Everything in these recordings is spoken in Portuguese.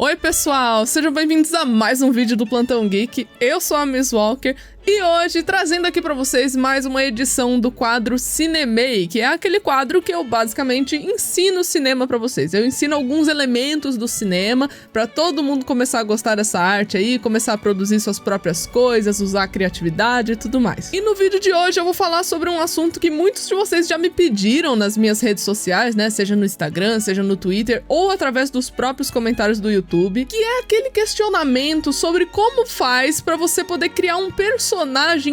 Oi pessoal, sejam bem-vindos a mais um vídeo do Plantão Geek. Eu sou a Miss Walker e hoje trazendo aqui pra vocês mais uma edição do quadro Cinemei, que é aquele quadro que eu basicamente ensino cinema pra vocês. Eu ensino alguns elementos do cinema pra todo mundo começar a gostar dessa arte aí, começar a produzir suas próprias coisas, usar a criatividade e tudo mais. E no vídeo de hoje eu vou falar sobre um assunto que muitos de vocês já me pediram nas minhas redes sociais, né? Seja no Instagram, seja no Twitter ou através dos próprios comentários do YouTube, que é aquele questionamento sobre como faz pra você poder criar um personagem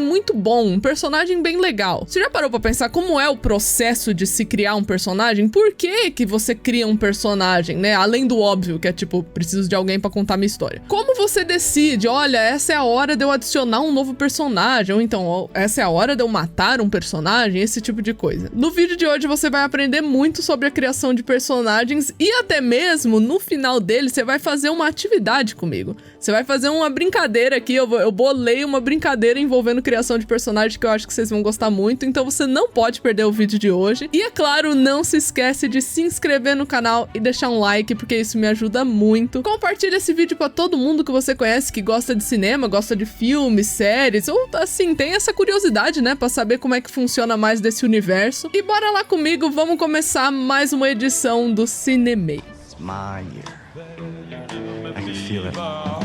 muito bom, um personagem bem legal. Você já parou pra pensar como é o processo de se criar um personagem? Por que que você cria um personagem, né? Além do óbvio, que é tipo, preciso de alguém pra contar minha história. Como você decide, olha, essa é a hora de eu adicionar um novo personagem, ou então, essa é a hora de eu matar um personagem, esse tipo de coisa. No vídeo de hoje você vai aprender muito sobre a criação de personagens e até mesmo, no final dele, você vai fazer uma atividade comigo. Você vai fazer uma brincadeira aqui, eu bolei uma brincadeira envolvendo criação de personagem que eu acho que vocês vão gostar muito, então você não pode perder o vídeo de hoje. E é claro, não se esquece de se inscrever no canal e deixar um like, porque isso me ajuda muito. Compartilha esse vídeo pra todo mundo que você conhece, que gosta de cinema, gosta de filmes, séries, ou assim, tem essa curiosidade, né, pra saber como é que funciona mais desse universo. E bora lá comigo, vamos começar mais uma edição do Cinemei.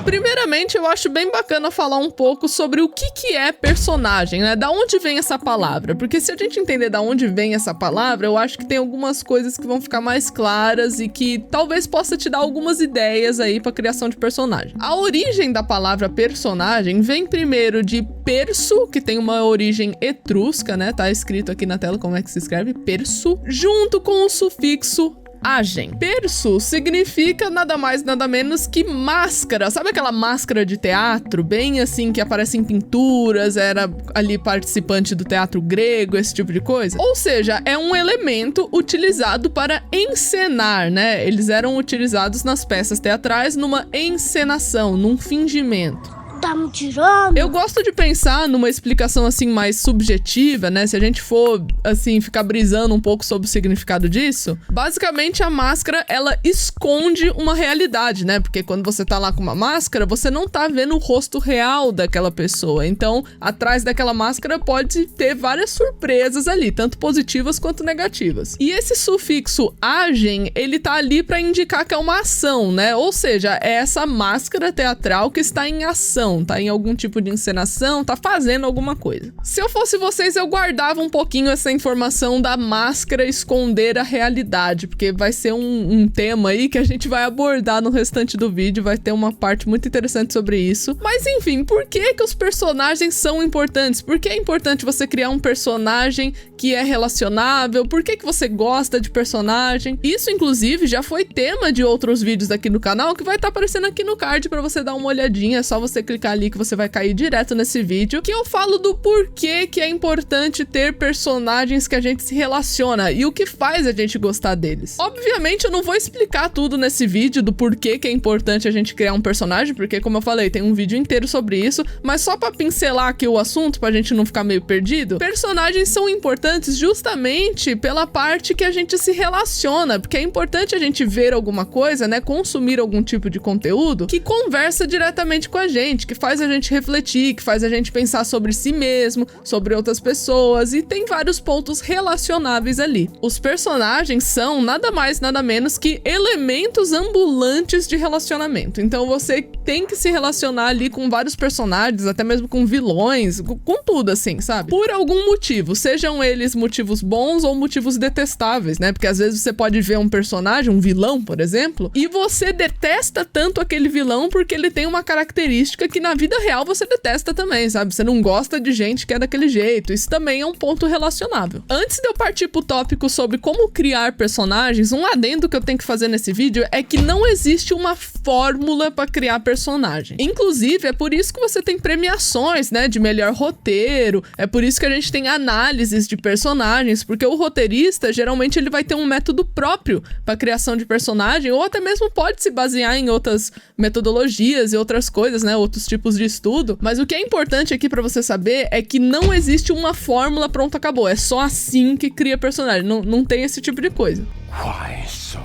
Primeiramente, eu acho bem bacana falar um pouco sobre o que é personagem, né? Da onde vem essa palavra? Porque se a gente entender da onde vem essa palavra, eu acho que tem algumas coisas que vão ficar mais claras e que talvez possa te dar algumas ideias aí pra criação de personagem. A origem da palavra personagem vem primeiro de perso, que tem uma origem etrusca, né? Tá escrito aqui na tela como é que se escreve, perso, junto com o sufixo agem. Perso significa nada mais, nada menos que máscara. Sabe aquela máscara de teatro? Bem assim, que aparece em pinturas, era ali participante do teatro grego, esse tipo de coisa? Ou seja, é um elemento utilizado para encenar, né? Eles eram utilizados nas peças teatrais numa encenação, num fingimento. Tá me tirando? Eu gosto de pensar numa explicação assim mais subjetiva, né? Se a gente for assim ficar brisando um pouco sobre o significado disso, basicamente a máscara ela esconde uma realidade, né? Porque quando você tá lá com uma máscara, você não tá vendo o rosto real daquela pessoa. Então, atrás daquela máscara pode ter várias surpresas ali, tanto positivas quanto negativas. E esse sufixo agem, ele tá ali pra indicar que é uma ação, né? Ou seja, é essa máscara teatral que está em ação, tá em algum tipo de encenação, tá fazendo alguma coisa. Se eu fosse vocês, eu guardava um pouquinho essa informação da máscara esconder a realidade, porque vai ser um tema aí que a gente vai abordar no restante do vídeo, vai ter uma parte muito interessante sobre isso. Mas enfim, por que que os personagens são importantes? Por que é importante você criar um personagem que é relacionável? Por que que você gosta de personagem? Isso, inclusive, já foi tema de outros vídeos aqui no canal, que vai estar aparecendo aqui no card pra você dar uma olhadinha, é só você clicar ali que você vai cair direto nesse vídeo, que eu falo do porquê que é importante ter personagens que a gente se relaciona e o que faz a gente gostar deles. Obviamente eu não vou explicar tudo nesse vídeo do porquê que é importante a gente criar um personagem, porque como eu falei, tem um vídeo inteiro sobre isso, mas só pra pincelar aqui o assunto, pra gente não ficar meio perdido, personagens são importantes justamente pela parte que a gente se relaciona, porque é importante a gente ver alguma coisa, né, consumir algum tipo de conteúdo que conversa diretamente com a gente, que faz a gente refletir, que faz a gente pensar sobre si mesmo, sobre outras pessoas, e tem vários pontos relacionáveis ali. Os personagens são nada mais, nada menos que elementos ambulantes de relacionamento. Então você tem que se relacionar ali com vários personagens, até mesmo com vilões, com tudo assim, sabe? Por algum motivo, sejam eles motivos bons ou motivos detestáveis, né? Porque às vezes você pode ver um personagem, um vilão, por exemplo, e você detesta tanto aquele vilão porque ele tem uma característica que na vida real você detesta também, sabe? Você não gosta de gente que é daquele jeito. Isso também é um ponto relacionável. Antes de eu partir pro tópico sobre como criar personagens, um adendo que eu tenho que fazer nesse vídeo é que não existe uma fórmula pra criar personagem. Inclusive, é por isso que você tem premiações, né, de melhor roteiro, é por isso que a gente tem análises de personagens, porque o roteirista, geralmente, ele vai ter um método próprio pra criação de personagem, ou até mesmo pode se basear em outras metodologias e outras coisas, né, outros tipos de estudo, mas o que é importante aqui pra você saber é que não existe uma fórmula, pronto, acabou, é só assim que cria personagem, não tem esse tipo de coisa. Why so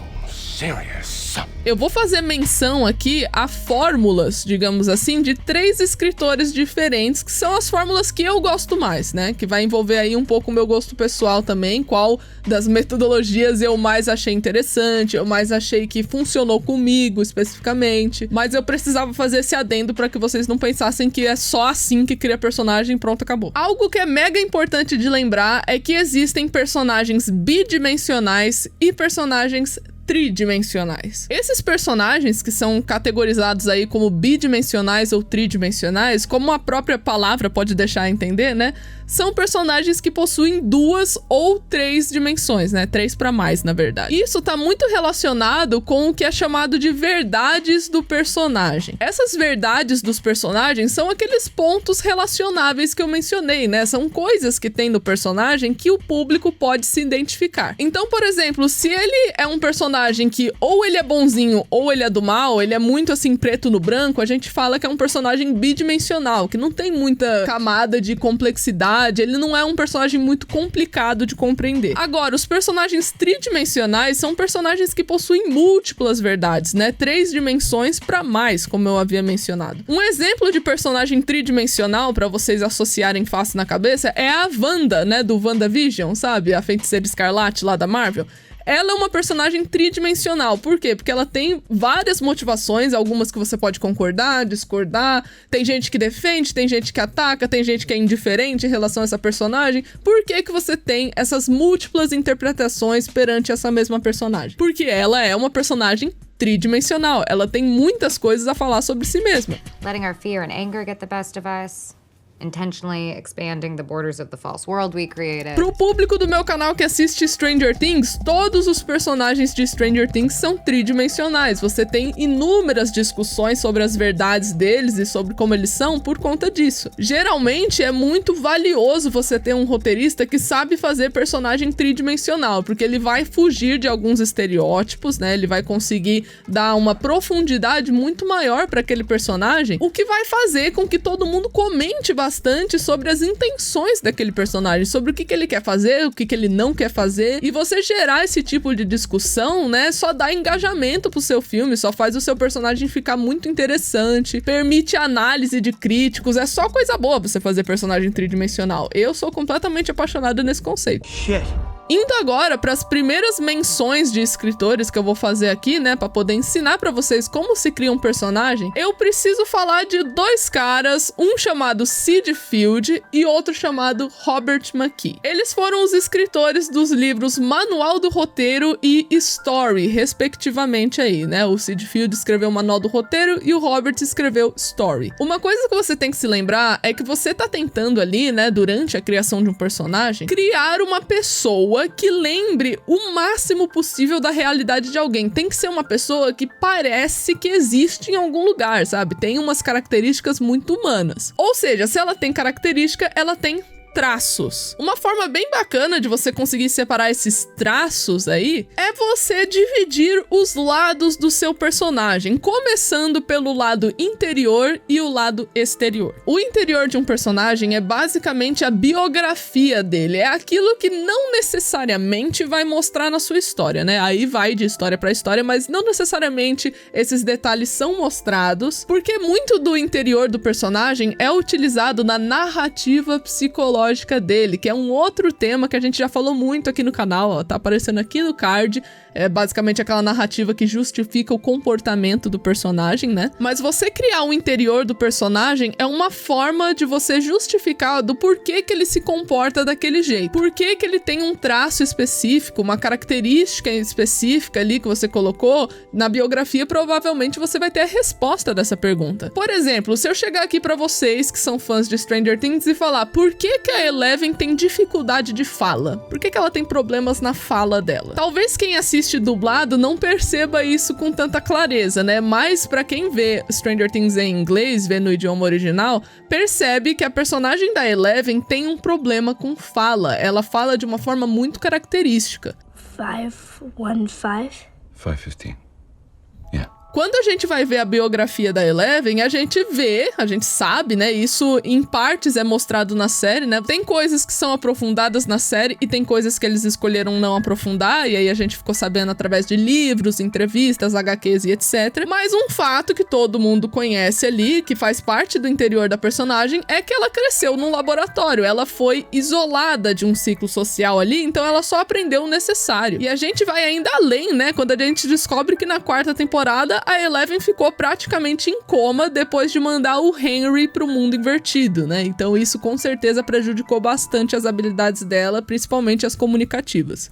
serious. Eu vou fazer menção aqui a fórmulas, digamos assim, de 3 escritores diferentes, que são as fórmulas que eu gosto mais, né? Que vai envolver aí um pouco o meu gosto pessoal também, qual das metodologias eu mais achei interessante, eu mais achei que funcionou comigo especificamente, mas eu precisava fazer esse adendo para que vocês não pensassem que é só assim que cria personagem, pronto, acabou. Algo que é mega importante de lembrar é que existem personagens bidimensionais e personagens tridimensionais. Esses personagens que são categorizados aí como bidimensionais ou tridimensionais, como a própria palavra pode deixar a entender, né? São personagens que possuem 2 ou 3 dimensões, né? 3 para mais, na verdade. Isso tá muito relacionado com o que é chamado de verdades do personagem. Essas verdades dos personagens são aqueles pontos relacionáveis que eu mencionei, né? São coisas que tem no personagem que o público pode se identificar. Então, por exemplo, se ele é um personagem que ou ele é bonzinho ou ele é do mal, ele é muito assim preto no branco, a gente fala que é um personagem bidimensional, que não tem muita camada de complexidade, ele não é um personagem muito complicado de compreender. Agora, os personagens tridimensionais são personagens que possuem múltiplas verdades, né? 3 dimensões para mais, como eu havia mencionado. Um exemplo de personagem tridimensional, para vocês associarem fácil na cabeça, é a Wanda, né? Do WandaVision, sabe? A Feiticeira Escarlate lá da Marvel. Ela é uma personagem tridimensional. Por quê? Porque ela tem várias motivações, algumas que você pode concordar, discordar. Tem gente que defende, tem gente que ataca, tem gente que é indiferente em relação a essa personagem. Por que que você tem essas múltiplas interpretações perante essa mesma personagem? Porque ela é uma personagem tridimensional. Ela tem muitas coisas a falar sobre si mesma. Letting our fear and anger get the best of us. Intentionally expanding the borders of the false world we created. Pro público do meu canal que assiste Stranger Things, todos os personagens de Stranger Things são tridimensionais. Você tem inúmeras discussões sobre as verdades deles e sobre como eles são por conta disso. Geralmente é muito valioso você ter um roteirista que sabe fazer personagem tridimensional, porque ele vai fugir de alguns estereótipos, né? Ele vai conseguir dar uma profundidade muito maior para aquele personagem, o que vai fazer com que todo mundo comente bastante sobre as intenções daquele personagem, sobre o que ele quer fazer, o que ele não quer fazer, e você gerar esse tipo de discussão, né, só dá engajamento pro seu filme, só faz o seu personagem ficar muito interessante, permite análise de críticos, é só coisa boa você fazer personagem tridimensional. Eu sou completamente apaixonada nesse conceito. Shit. Indo agora para as primeiras menções de escritores que eu vou fazer aqui, né, para poder ensinar para vocês como se cria um personagem, eu preciso falar de 2 caras, um chamado Sid Field e outro chamado Robert McKee. Eles foram os escritores dos livros Manual do Roteiro e Story, respectivamente aí, né? O Sid Field escreveu o Manual do Roteiro e o Robert escreveu Story. Uma coisa que você tem que se lembrar é que você tá tentando ali, né, durante a criação de um personagem, criar uma pessoa que lembre o máximo possível da realidade de alguém. Tem que ser uma pessoa que parece que existe em algum lugar, sabe? Tem umas características muito humanas. Ou seja, se ela tem característica, ela tem traços. Uma forma bem bacana de você conseguir separar esses traços aí é você dividir os lados do seu personagem, começando pelo lado interior e o lado exterior. O interior de um personagem é basicamente a biografia dele, é aquilo que não necessariamente vai mostrar na sua história, né? Aí vai de história pra história, mas não necessariamente esses detalhes são mostrados, porque muito do interior do personagem é utilizado na narrativa psicológica dele, que é um outro tema que a gente já falou muito aqui no canal, ó, tá aparecendo aqui no card, é basicamente aquela narrativa que justifica o comportamento do personagem, né? Mas você criar o interior do personagem é uma forma de você justificar do porquê que ele se comporta daquele jeito, porquê que ele tem um traço específico, uma característica específica ali que você colocou na biografia, provavelmente você vai ter a resposta dessa pergunta. Por exemplo, se eu chegar aqui pra vocês que são fãs de Stranger Things e falar por que a Eleven tem dificuldade de fala? Por que ela tem problemas na fala dela? Talvez quem assiste dublado não perceba isso com tanta clareza, né? Mas pra quem vê Stranger Things em inglês, vê no idioma original, percebe que a personagem da Eleven tem um problema com fala. Ela fala de uma forma muito característica. 515? 5:15. Yeah. Quando a gente vai ver a biografia da Eleven, a gente sabe, né? Isso em partes é mostrado na série, né? Tem coisas que são aprofundadas na série e tem coisas que eles escolheram não aprofundar, e aí a gente ficou sabendo através de livros, entrevistas, HQs e etc. Mas um fato que todo mundo conhece ali, que faz parte do interior da personagem, é que ela cresceu num laboratório. Ela foi isolada de um ciclo social ali, então ela só aprendeu o necessário. E a gente vai ainda além, né? Quando a gente descobre que na 4ª temporada a Eleven ficou praticamente em coma depois de mandar o Henry pro mundo invertido, né? Então isso com certeza prejudicou bastante as habilidades dela, principalmente as comunicativas.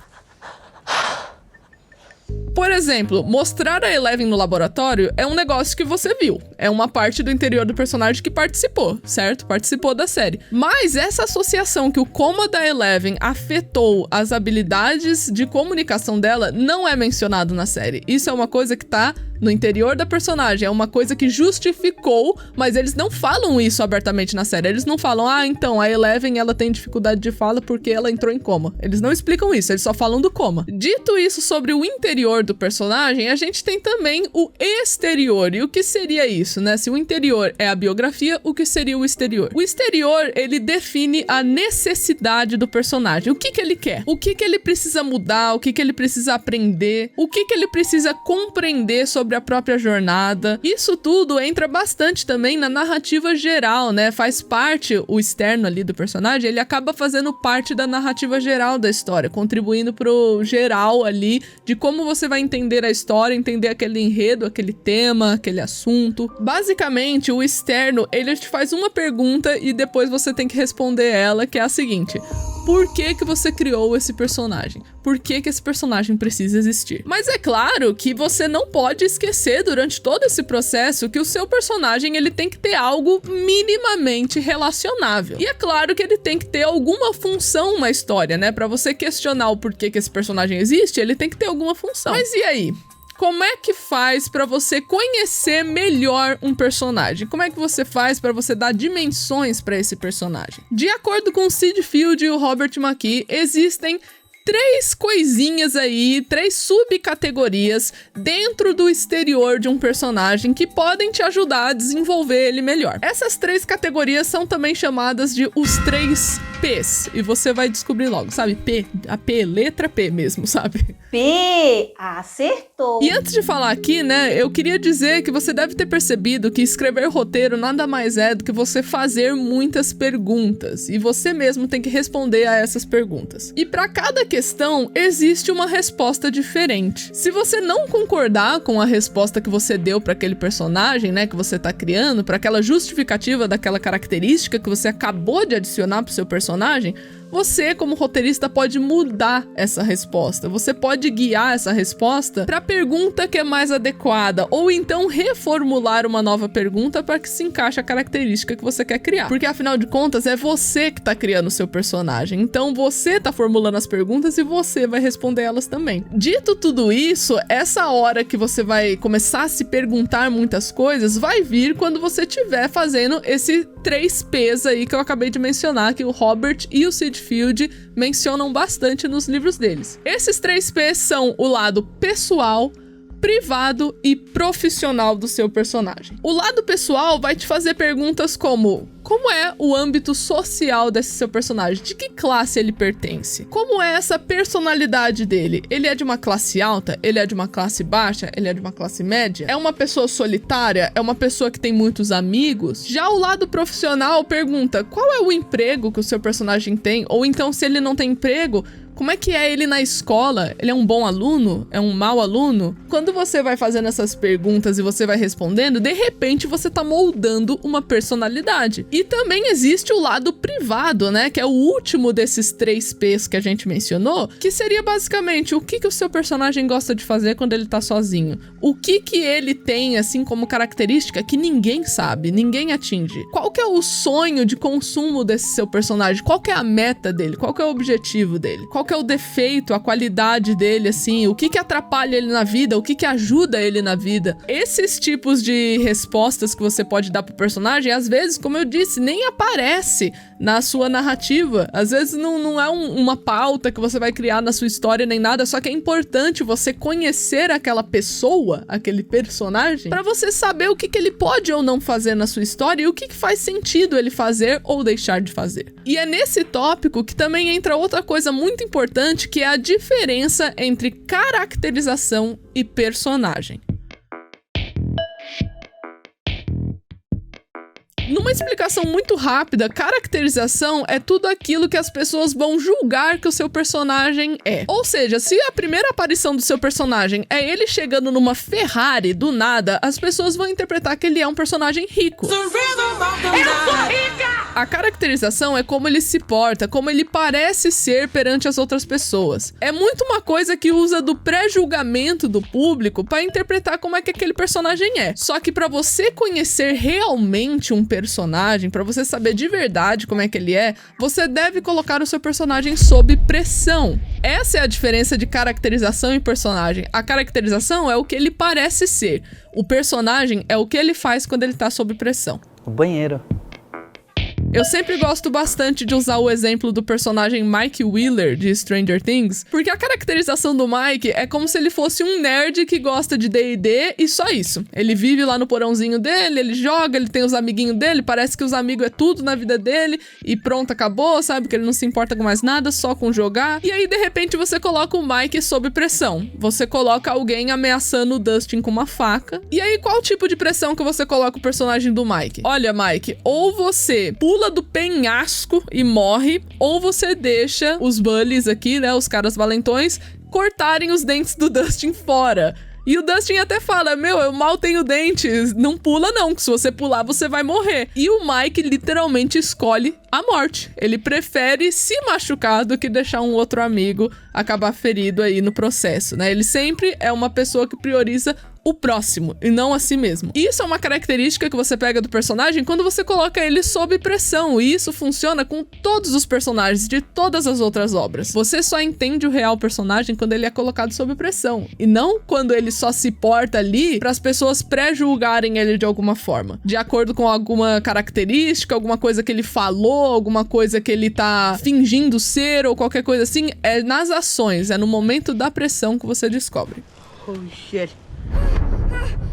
Por exemplo, mostrar a Eleven no laboratório é um negócio que você viu. É uma parte do interior do personagem que participou, certo? Participou da série. Mas essa associação que o coma da Eleven afetou as habilidades de comunicação dela não é mencionado na série. Isso é uma coisa que tá no interior da personagem, é uma coisa que justificou, mas eles não falam isso abertamente na série. Eles não falam, então, a Eleven, ela tem dificuldade de fala porque ela entrou em coma. Eles não explicam isso, eles só falam do coma. Dito isso sobre o interior do personagem, a gente tem também o exterior. E o que seria isso, né? Se o interior é a biografia, o que seria o exterior? O exterior, ele define a necessidade do personagem. O que ele quer? O que ele precisa mudar? O que ele precisa aprender? O que ele precisa compreender sobre a própria jornada? Isso tudo entra bastante também na narrativa geral, né? Faz parte, o externo ali do personagem, ele acaba fazendo parte da narrativa geral da história, contribuindo pro geral ali, de como você vai entender a história, entender aquele enredo, aquele tema, aquele assunto. Basicamente, o externo, ele te faz uma pergunta e depois você tem que responder ela, que é a seguinte: por que você criou esse personagem? Por que esse personagem precisa existir? Mas é claro que você não pode esquecer durante todo esse processo que o seu personagem, ele tem que ter algo minimamente relacionável. E é claro que ele tem que ter alguma função na história, né? Pra você questionar o porquê que esse personagem existe, ele tem que ter alguma função. Mas e aí? Como é que faz pra você conhecer melhor um personagem? Como é que você faz pra você dar dimensões pra esse personagem? De acordo com o Sid Field e o Robert McKee, existem 3 coisinhas aí, 3 subcategorias dentro do exterior de um personagem que podem te ajudar a desenvolver ele melhor. Essas 3 categorias são também chamadas de os 3 P's, e você vai descobrir logo, sabe? P, a P, letra P mesmo, sabe? P, acertou! E antes de falar aqui, né, eu queria dizer que você deve ter percebido que escrever roteiro nada mais é do que você fazer muitas perguntas, e você mesmo tem que responder a essas perguntas. E para cada questão, existe uma resposta diferente. Se você não concordar com a resposta que você deu para aquele personagem, né, que você tá criando, para aquela justificativa daquela característica que você acabou de adicionar pro seu personagem, você, como roteirista, pode mudar essa resposta. Você pode guiar essa resposta para a pergunta que é mais adequada, ou então reformular uma nova pergunta para que se encaixe a característica que você quer criar. Porque, afinal de contas, é você que tá criando o seu personagem. Então, você tá formulando as perguntas e você vai responder elas também. Dito tudo isso, essa hora que você vai começar a se perguntar muitas coisas vai vir quando você estiver fazendo esse 3 P's aí que eu acabei de mencionar, que o Robert e o Sid Field mencionam bastante nos livros deles. Esses 3 P's são o lado pessoal, privado e profissional do seu personagem. O lado pessoal vai te fazer perguntas como é o âmbito social desse seu personagem? De que classe ele pertence? Como é essa personalidade dele? Ele é de uma classe alta? Ele é de uma classe baixa? Ele é de uma classe média? É uma pessoa solitária? É uma pessoa que tem muitos amigos? Já o lado profissional pergunta: qual é o emprego que o seu personagem tem? Ou então, se ele não tem emprego, como é que é ele na escola? Ele é um bom aluno? É um mau aluno? Quando você vai fazendo essas perguntas e você vai respondendo, de repente você tá moldando uma personalidade. E também existe o lado privado, né? Que é o último desses 3 P's que a gente mencionou, que seria basicamente o que o seu personagem gosta de fazer quando ele tá sozinho. O que ele tem, assim, como característica que ninguém sabe, ninguém atinge. Qual que é o sonho de consumo desse seu personagem? Qual que é a meta dele? Qual que é o objetivo dele? Qual que é o defeito, a qualidade dele, assim, o que atrapalha ele na vida, o que ajuda ele na vida. Esses tipos de respostas que você pode dar pro personagem, às vezes, como eu disse, nem aparece na sua narrativa. Às vezes não é uma pauta que você vai criar na sua história nem nada, só que é importante você conhecer aquela pessoa, aquele personagem, pra você saber o que ele pode ou não fazer na sua história e o que faz sentido ele fazer ou deixar de fazer. E é nesse tópico que também entra outra coisa muito importante, que é a diferença entre caracterização e personagem. Numa explicação muito rápida, caracterização é tudo aquilo que as pessoas vão julgar que o seu personagem é. Ou seja, se a primeira aparição do seu personagem é ele chegando numa Ferrari do nada, as pessoas vão interpretar que ele é um personagem rico. Eu sou rica! A caracterização é como ele se porta, como ele parece ser perante as outras pessoas. É muito uma coisa que usa do pré-julgamento do público para interpretar como é que aquele personagem é. Só que para você conhecer realmente um personagem, para você saber de verdade como é que ele é, você deve colocar o seu personagem sob pressão. Essa é a diferença de caracterização e personagem. A caracterização é o que ele parece ser. O personagem é o que ele faz quando ele tá sob pressão. O banheiro. Eu sempre gosto bastante de usar o exemplo do personagem Mike Wheeler de Stranger Things, porque a caracterização do Mike é como se ele fosse um nerd que gosta de D&D e só isso. Ele vive lá no porãozinho dele, ele joga, ele tem os amiguinhos dele, parece que os amigos é tudo na vida dele e pronto, acabou, sabe? Que ele não se importa com mais nada, só com jogar. E aí, de repente, você coloca o Mike sob pressão. Você coloca alguém ameaçando o Dustin com uma faca. E aí, qual tipo de pressão que você coloca o personagem do Mike? Olha, Mike, ou você pula do penhasco e morre, ou você deixa os bullies aqui, né, os caras valentões, cortarem os dentes do Dustin fora. E o Dustin até fala, eu mal tenho dentes, não pula não, que se você pular você vai morrer. E o Mike literalmente escolhe a morte. Ele prefere se machucar do que deixar um outro amigo acabar ferido aí no processo, né? Ele sempre é uma pessoa que prioriza o próximo e não a si mesmo. Isso é uma característica que você pega do personagem quando você coloca ele sob pressão, e isso funciona com todos os personagens de todas as outras obras. Você só entende o real personagem quando ele é colocado sob pressão, e não quando ele só se porta ali para as pessoas pré-julgarem ele de alguma forma, de acordo com alguma característica, alguma coisa que ele falou, alguma coisa que ele tá fingindo ser ou qualquer coisa assim. É nas ações, é no momento da pressão que você descobre. Oh, shit.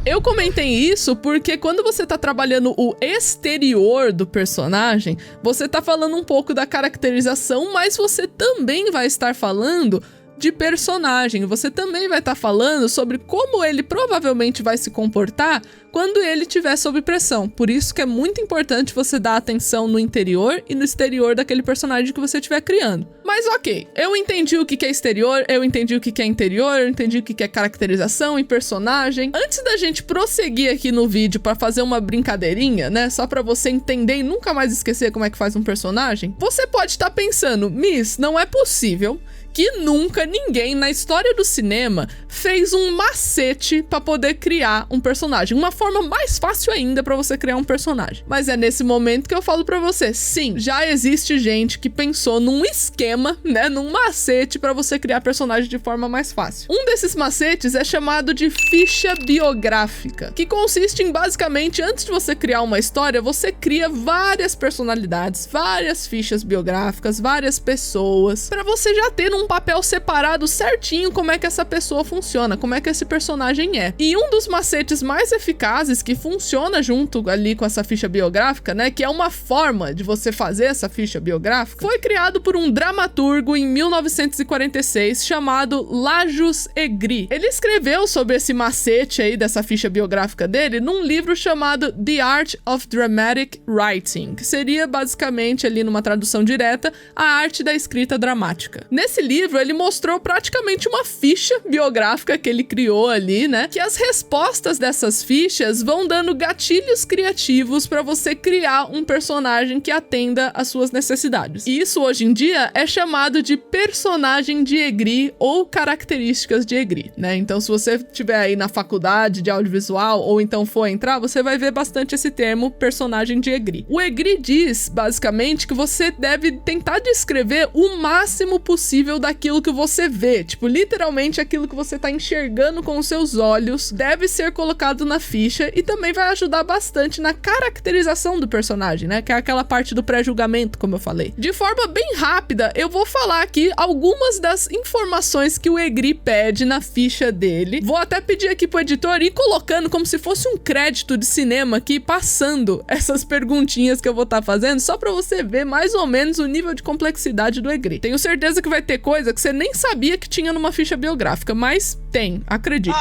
Eu comentei isso porque quando você tá trabalhando o exterior do personagem, você tá falando um pouco da caracterização, mas você também vai estar falando de personagem. Você também vai estar falando sobre como ele provavelmente vai se comportar quando ele estiver sob pressão. Por isso que é muito importante você dar atenção no interior e no exterior daquele personagem que você estiver criando. Mas ok, eu entendi o que é exterior, eu entendi o que é interior, eu entendi o que é caracterização e personagem. Antes da gente prosseguir aqui no vídeo para fazer uma brincadeirinha, né, só para você entender e nunca mais esquecer como é que faz um personagem, você pode estar pensando, Miss, não é possível que nunca ninguém na história do cinema fez um macete pra poder criar um personagem. Uma forma mais fácil ainda pra você criar um personagem. Mas é nesse momento que eu falo pra você, sim, já existe gente que pensou num esquema, né, num macete pra você criar personagem de forma mais fácil. Um desses macetes é chamado de ficha biográfica, que consiste em basicamente, antes de você criar uma história, você cria várias personalidades, várias fichas biográficas, várias pessoas, pra você já ter um papel separado certinho como é que essa pessoa funciona, como é que esse personagem é. E um dos macetes mais eficazes que funciona junto ali com essa ficha biográfica, né, que é uma forma de você fazer essa ficha biográfica, foi criado por um dramaturgo em 1946 chamado Lajos Egri. Ele escreveu sobre esse macete aí dessa ficha biográfica dele num livro chamado The Art of Dramatic Writing, que seria basicamente ali numa tradução direta a arte da escrita dramática. Nesse livro, ele mostrou praticamente uma ficha biográfica que ele criou ali, né? Que as respostas dessas fichas vão dando gatilhos criativos para você criar um personagem que atenda às suas necessidades. E isso, hoje em dia, é chamado de personagem de Egri ou características de Egri, né? Então, se você estiver aí na faculdade de audiovisual ou então for entrar, você vai ver bastante esse termo personagem de Egri. O Egri diz, basicamente, que você deve tentar descrever o máximo possível daquilo que você vê. Tipo, literalmente aquilo que você tá enxergando com os seus olhos deve ser colocado na ficha e também vai ajudar bastante na caracterização do personagem, né? Que é aquela parte do pré-julgamento, como eu falei. De forma bem rápida, eu vou falar aqui algumas das informações que o Egri pede na ficha dele. Vou até pedir aqui pro editor ir colocando como se fosse um crédito de cinema aqui, passando essas perguntinhas que eu vou estar fazendo, só pra você ver mais ou menos o nível de complexidade do Egri. Tenho certeza que vai ter coisa que você nem sabia que tinha numa ficha biográfica, mas tem, acredite.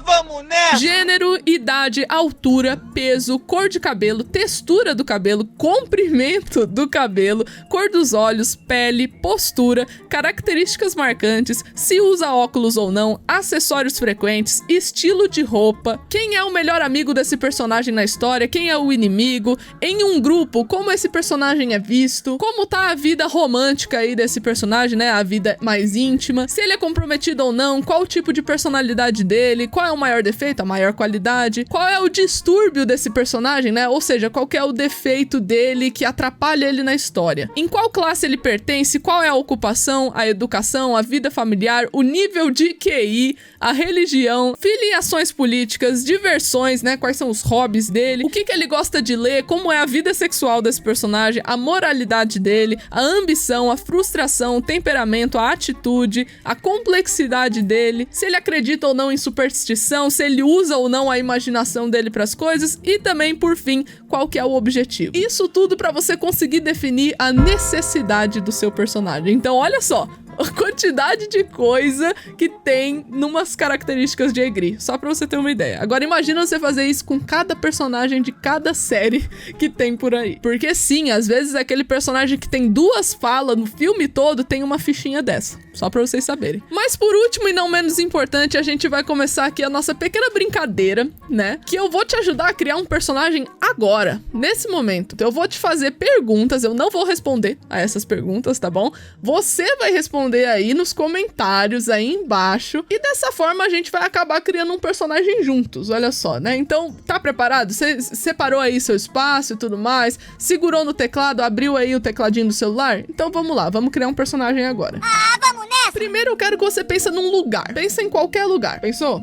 Vamos nessa! Gênero, idade, altura, peso, cor de cabelo, textura do cabelo, comprimento do cabelo, cor dos olhos, pele, postura, características marcantes, se usa óculos ou não, acessórios frequentes, estilo de roupa, quem é o melhor amigo desse personagem na história, quem é o inimigo, em um grupo, como esse personagem é visto, como tá a vida romântica aí desse personagem, né, a vida mais íntima, se ele é comprometido ou não, qual o tipo de personalidade dele, qual é o maior defeito, a maior qualidade, qual é o distúrbio desse personagem, né, ou seja, qual que é o defeito dele que atrapalha ele na história, em qual classe ele pertence, qual é a ocupação, a educação, a vida familiar, o nível de QI, a religião, filiações políticas, diversões, né, quais são os hobbies dele, o que ele gosta de ler, como é a vida sexual desse personagem, a moralidade dele, a ambição, a frustração, o temperamento, a atitude, a complexidade dele, se ele acredita ou não em superstição, se ele usa ou não a imaginação dele para as coisas e também, por fim, qual que é o objetivo. Isso tudo para você conseguir definir a necessidade do seu personagem. Então, olha só, a quantidade de coisa que tem numas características de Egri, só pra você ter uma ideia. Agora imagina você fazer isso com cada personagem de cada série que tem por aí. Porque sim, às vezes aquele personagem que tem 2 falas no filme todo tem uma fichinha dessa, só pra vocês saberem. Mas por último e não menos importante, a gente vai começar aqui a nossa pequena brincadeira, né? Que eu vou te ajudar a criar um personagem agora, nesse momento. Então eu vou te fazer perguntas, eu não vou responder a essas perguntas, tá bom? Você vai responder aí nos comentários aí embaixo e dessa forma a gente vai acabar criando um personagem juntos, olha só, né? Então, tá preparado? Você separou aí seu espaço e tudo mais, segurou no teclado, abriu aí o tecladinho do celular? Então vamos lá, vamos criar um personagem agora. Vamos nessa! Primeiro eu quero que você pense num lugar, pensa em qualquer lugar, pensou?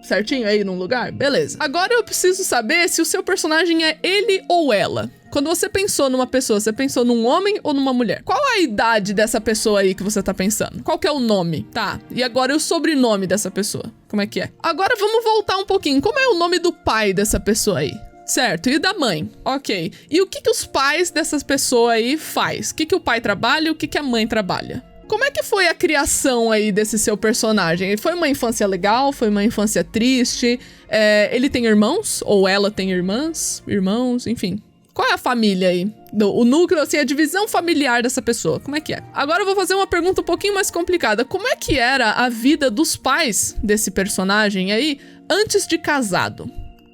Certinho aí num lugar? Beleza. Agora eu preciso saber se o seu personagem é ele ou ela. Quando você pensou numa pessoa, você pensou num homem ou numa mulher? Qual a idade dessa pessoa aí que você tá pensando? Qual que é o nome? Tá, e agora o sobrenome dessa pessoa? Como é que é? Agora vamos voltar um pouquinho. Como é o nome do pai dessa pessoa aí? Certo, e da mãe? Ok. E o que os pais dessas pessoas aí faz? O que o pai trabalha e o que a mãe trabalha? Como é que foi a criação aí desse seu personagem? Foi uma infância legal? Foi uma infância triste? Ele tem irmãos? Ou ela tem irmãs? Irmãos? Enfim. Qual é a família aí? O núcleo, assim, a divisão familiar dessa pessoa. Como é que é? Agora eu vou fazer uma pergunta um pouquinho mais complicada. Como é que era a vida dos pais desse personagem aí antes de casado?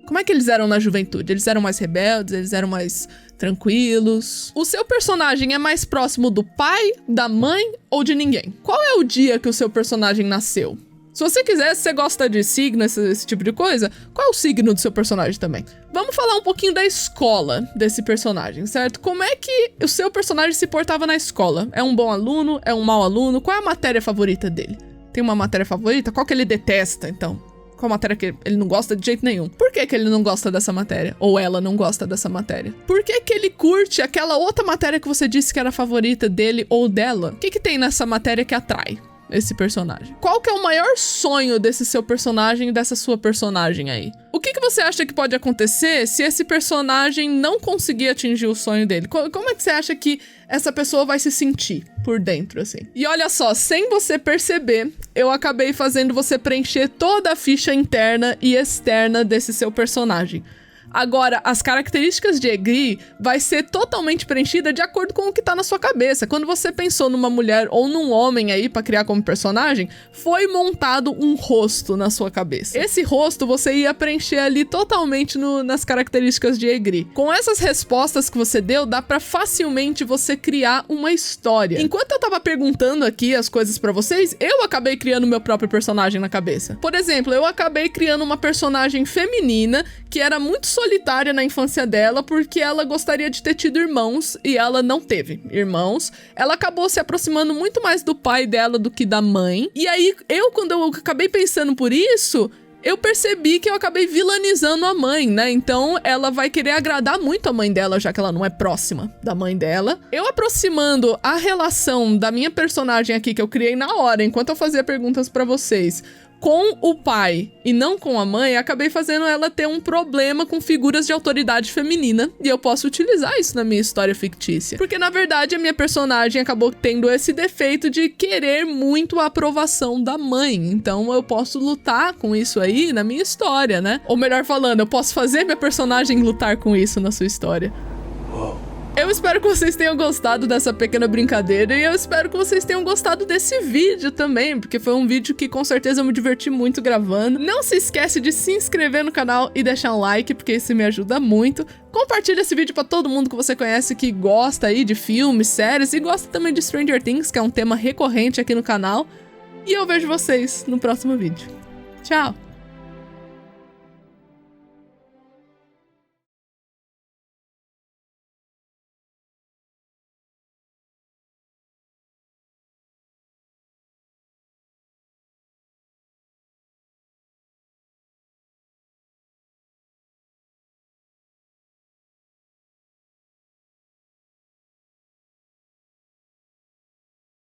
Como é que eles eram na juventude? Eles eram mais rebeldes? Eles eram mais tranquilos? O seu personagem é mais próximo do pai, da mãe ou de ninguém? Qual é o dia que o seu personagem nasceu? Se você quiser, se você gosta de signo, esse tipo de coisa, qual é o signo do seu personagem também? Vamos falar um pouquinho da escola desse personagem, certo? Como é que o seu personagem se portava na escola? É um bom aluno? É um mau aluno? Qual é a matéria favorita dele? Tem uma matéria favorita? Qual que ele detesta, então? Qual matéria que ele não gosta de jeito nenhum? Por que ele não gosta dessa matéria? Ou ela não gosta dessa matéria? Por que ele curte aquela outra matéria que você disse que era favorita dele ou dela? O que tem nessa matéria que atrai esse personagem? Qual que é o maior sonho desse seu personagem e dessa sua personagem aí? O que você acha que pode acontecer se esse personagem não conseguir atingir o sonho dele? Como é que você acha que essa pessoa vai se sentir por dentro, assim? E olha só, sem você perceber, eu acabei fazendo você preencher toda a ficha interna e externa desse seu personagem. Agora, as características de Egri vai ser totalmente preenchida de acordo com o que tá na sua cabeça. Quando você pensou numa mulher ou num homem aí pra criar como personagem, foi montado um rosto na sua cabeça. Esse rosto você ia preencher ali totalmente nas características de Egri. Com essas respostas que você deu, dá pra facilmente você criar uma história. Enquanto eu tava perguntando aqui as coisas pra vocês, eu acabei criando meu próprio personagem na cabeça. Por exemplo, eu acabei criando uma personagem feminina que era muito solitária na infância dela porque ela gostaria de ter tido irmãos e ela não teve irmãos. Ela acabou se aproximando muito mais do pai dela do que da mãe. E aí, quando eu acabei pensando por isso, eu percebi que eu acabei vilanizando a mãe, né? Então, ela vai querer agradar muito a mãe dela, já que ela não é próxima da mãe dela. Eu aproximando a relação da minha personagem aqui, que eu criei na hora, enquanto eu fazia perguntas pra vocês, com o pai e não com a mãe, acabei fazendo ela ter um problema com figuras de autoridade feminina. E eu posso utilizar isso na minha história fictícia. Porque, na verdade, a minha personagem acabou tendo esse defeito de querer muito a aprovação da mãe. Então, eu posso lutar com isso aí na minha história, né? Ou melhor falando, eu posso fazer minha personagem lutar com isso na sua história. Eu espero que vocês tenham gostado dessa pequena brincadeira e eu espero que vocês tenham gostado desse vídeo também, porque foi um vídeo que com certeza eu me diverti muito gravando. Não se esquece de se inscrever no canal e deixar um like, porque isso me ajuda muito. Compartilha esse vídeo pra todo mundo que você conhece que gosta aí de filmes, séries e gosta também de Stranger Things, que é um tema recorrente aqui no canal. E eu vejo vocês no próximo vídeo. Tchau!